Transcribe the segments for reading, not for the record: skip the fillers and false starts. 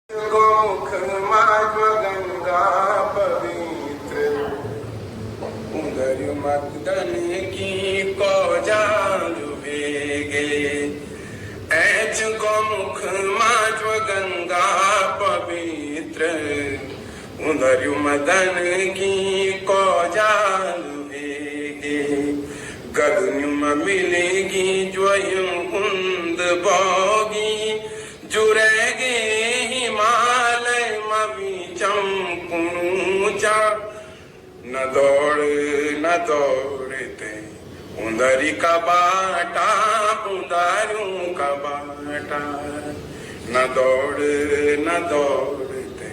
गोमुख माध्व गंगा पवित्र उंगरु मदन की को जालु वेगे ऐच गोमुख माध्व गंगा पवित्र उंगरु मदन की को जालु वेगे गगनुम मिलेगी ज्वयं कुंद बोगी जुरेगे हिमालय मवी चमकुचा न दौड़ते उंदरी का बाटा उंदारू का बाटा न दौड़ते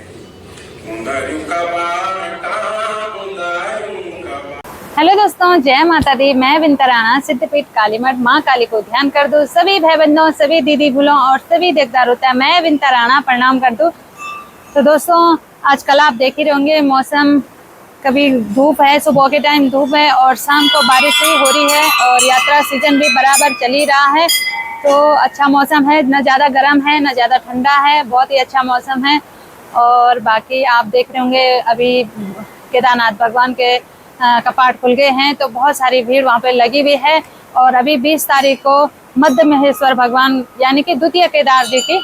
उंदरू का बाटा उंदारू का बाटा। हेलो दोस्तों, जय माता दी। मैं विंता राणा सिद्धपीठ काली मठ माँ काली को ध्यान कर दूं। सभी भाई बंधुओं, सभी दीदी भूलों और सभी देवदार होता है, मैं विंता राणा प्रणाम कर दूं। तो दोस्तों, आजकल आप देख ही होंगे मौसम, कभी धूप है, सुबह के टाइम धूप है और शाम को बारिश ही हो रही है और यात्रा सीजन भी बराबर चल ही रहा है। तो अच्छा मौसम है, न ज़्यादा गर्म है न ज़्यादा ठंडा है, बहुत ही अच्छा मौसम है। और बाकी आप देख रहे होंगे अभी केदारनाथ भगवान के कपाट खुल गए हैं, तो बहुत सारी भीड़ वहाँ पे लगी हुई है। और अभी 20 तारीख को मध्य महेश्वर भगवान यानी कि द्वितीय केदार जी की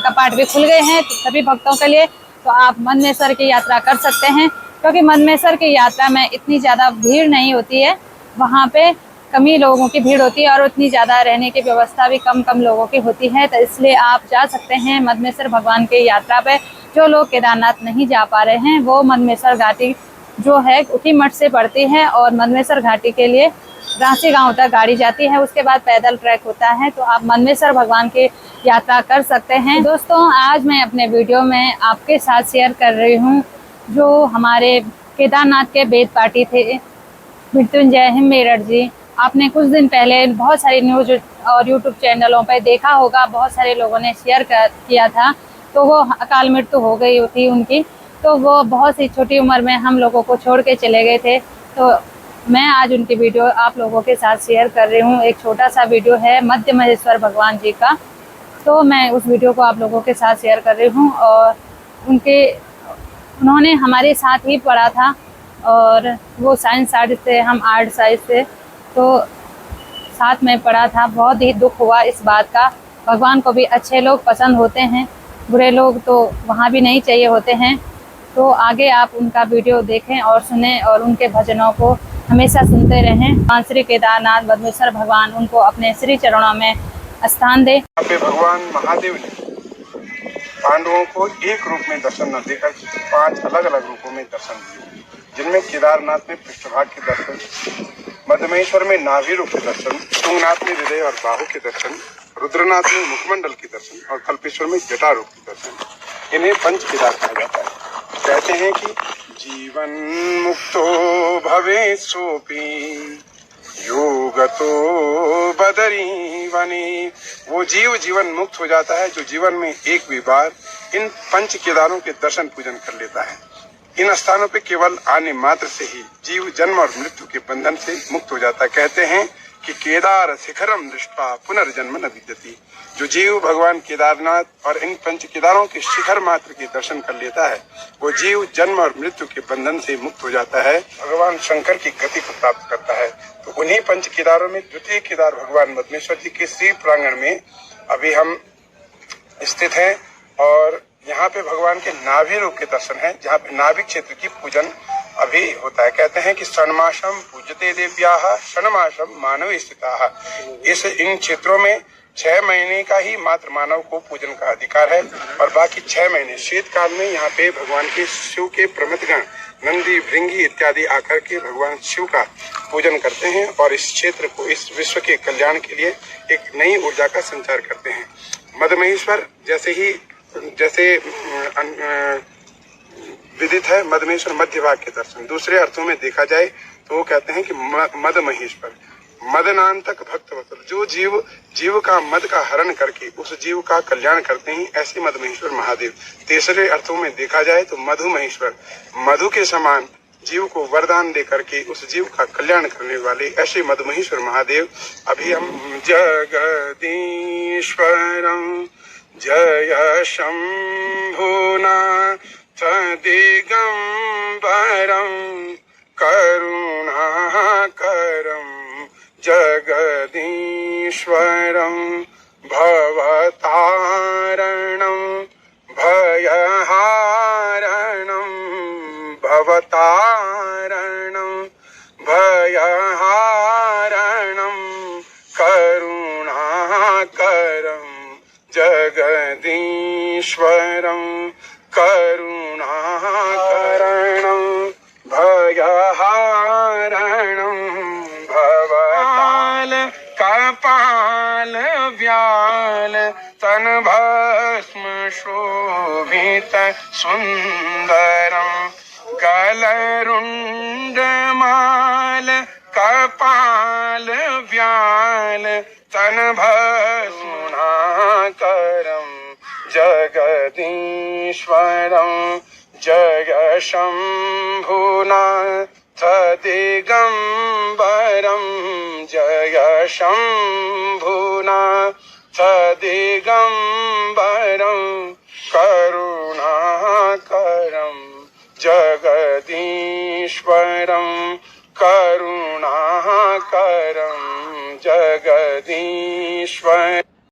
कपाट भी खुल गए हैं तो सभी भक्तों के लिए। तो आप मदमेश्वर की यात्रा कर सकते हैं, क्योंकि मदमेश्वर की यात्रा में इतनी ज़्यादा भीड़ नहीं होती है, वहाँ पे कम ही लोगों की भीड़ होती है और उतनी ज़्यादा रहने की व्यवस्था भी कम लोगों की होती है। तो इसलिए आप जा सकते हैं मदमेश्वर भगवान की यात्रा पे। जो लोग केदारनाथ नहीं जा पा रहे हैं वो मदमेश्वर घाटी जो है उठी मठ से पड़ती है और मदमेश्वर घाटी के लिए रांची गांव तक गाड़ी जाती है, उसके बाद पैदल ट्रैक होता है। तो आप मदमेश्वर भगवान की यात्रा कर सकते हैं। दोस्तों, आज मैं अपने वीडियो में आपके साथ शेयर कर रही हूँ जो हमारे केदारनाथ के वेद पाठी थे मृत्युंजय हिममेरठ जी। आपने कुछ दिन पहले बहुत सारी न्यूज और यूट्यूब चैनलों पर देखा होगा, बहुत सारे लोगों ने शेयर किया था। तो वो अकाल मृत्यु हो गई थी उनकी, तो वो बहुत ही छोटी उम्र में हम लोगों को छोड़ के चले गए थे। तो मैं आज उनकी वीडियो आप लोगों के साथ शेयर कर रही हूँ। एक छोटा सा वीडियो है मध्य महेश्वर भगवान जी का, तो मैं उस वीडियो को आप लोगों के साथ शेयर कर रही हूँ। और उन्होंने हमारे साथ ही पढ़ा था और वो साइंस साइड से, हम आर्ट साइड से, तो साथ में पढ़ा था। बहुत ही दुख हुआ इस बात का। भगवान को भी अच्छे लोग पसंद होते हैं, बुरे लोग तो वहाँ भी नहीं चाहिए होते हैं। तो आगे आप उनका वीडियो देखें और सुने और उनके भजनों को हमेशा सुनते रहें। श्री केदारनाथ मदमेश्वर भगवान उनको अपने श्री चरणों में स्थान दे। यहाँ पे भगवान महादेव ने पांडवों को एक रूप में दर्शन न देकर 5 अलग अलग रूपों में दर्शन दिए, जिनमें केदारनाथ में पृष्ठभाग के दर्शन, मदमेश्वर में नाभि रूप के दर्शन, तुंगनाथ में हृदय और बाहु के दर्शन, रुद्रनाथ में मुखमंडल के दर्शन और कल्पेश्वर में जटा रूप के दर्शन। इन्हें पंच केदार कहा जाता है। कहते हैं कि जीवन मुक्तो भवे सोपी योगतो बदरी वनी। वो जीवन मुक्त हो जाता है जो जीवन में एक भी बार इन पंच केदारों के दर्शन पूजन कर लेता है। इन स्थानों पे केवल आने मात्र से ही जीव जन्म और मृत्यु के बंधन से मुक्त हो जाता है। कहते हैं कि केदार शिखरम दृष्टा पुनर्जन्म न विद्यति। जो जीव भगवान केदारनाथ और इन पंच केदारों के शिखर मात्र के दर्शन कर लेता है वो जीव जन्म और मृत्यु के बंधन से मुक्त हो जाता है, भगवान शंकर की गति को प्राप्त करता है। तो उन्हीं पंच केदारों में द्वितीय केदार भगवान मदमेश्वर जी के श्री प्रांगण में अभी हम स्थित हैं और यहाँ पे भगवान के नाभि रूप के दर्शन है, जहाँ पे नाभि क्षेत्र की पूजन अभी होता है। कहते हैं कि षण्मासम पूजते देव्याः षण्मासम मानव स्थिताः। इन क्षेत्रों में 6 महीने का ही मात्र मानव को पूजन का अधिकार है और बाकी 6 महीने शीतकाल में यहाँ पे भगवान के शिव के प्रमथगण नंदी भृंगी इत्यादि आकर के भगवान शिव का पूजन करते हैं और इस क्षेत्र को, इस विश्व के कल्याण के लिए एक नई ऊर्जा का संचार करते हैं। मदमेश्वर जैसे विदित है, मदमेश्वर मध्य भाग के दर्शन। दूसरे अर्थों में देखा जाए तो वो कहते हैं कि मद महेश्वर, मदनांतक भक्त वत्सल, जो जीव का मद का हरण करके उस जीव का कल्याण करते हैं, ऐसे मदमेश्वर महादेव। तीसरे अर्थों में देखा जाए तो मधु महेश्वर, मधु के समान जीव को वरदान दे करके उस जीव का कल्याण करने वाले ऐसे मदमहेश्वर महादेव। अभी हम जगदीश्वरम जय शम्भुनाथ दिगम्बरं करुणाकरं जगदीश्वरं भवतारणं भयहारणं भवतारणं भयहारणं करुणाकरं जगदीश्वरं करुणाकरणं भयहारणं भवताल कपाल व्याल तन भस्म शोभित सुंदरं गलरुण्डमाल कपाल व्याल तन भस्मुनाकरं जगदीश्वरं जय शम्भुनाथ दिगम्बरं जय शम्भुनाथ दिगम्बरं करुणाकरं जगदीश्वरं करुणाकरं जगदीश्वर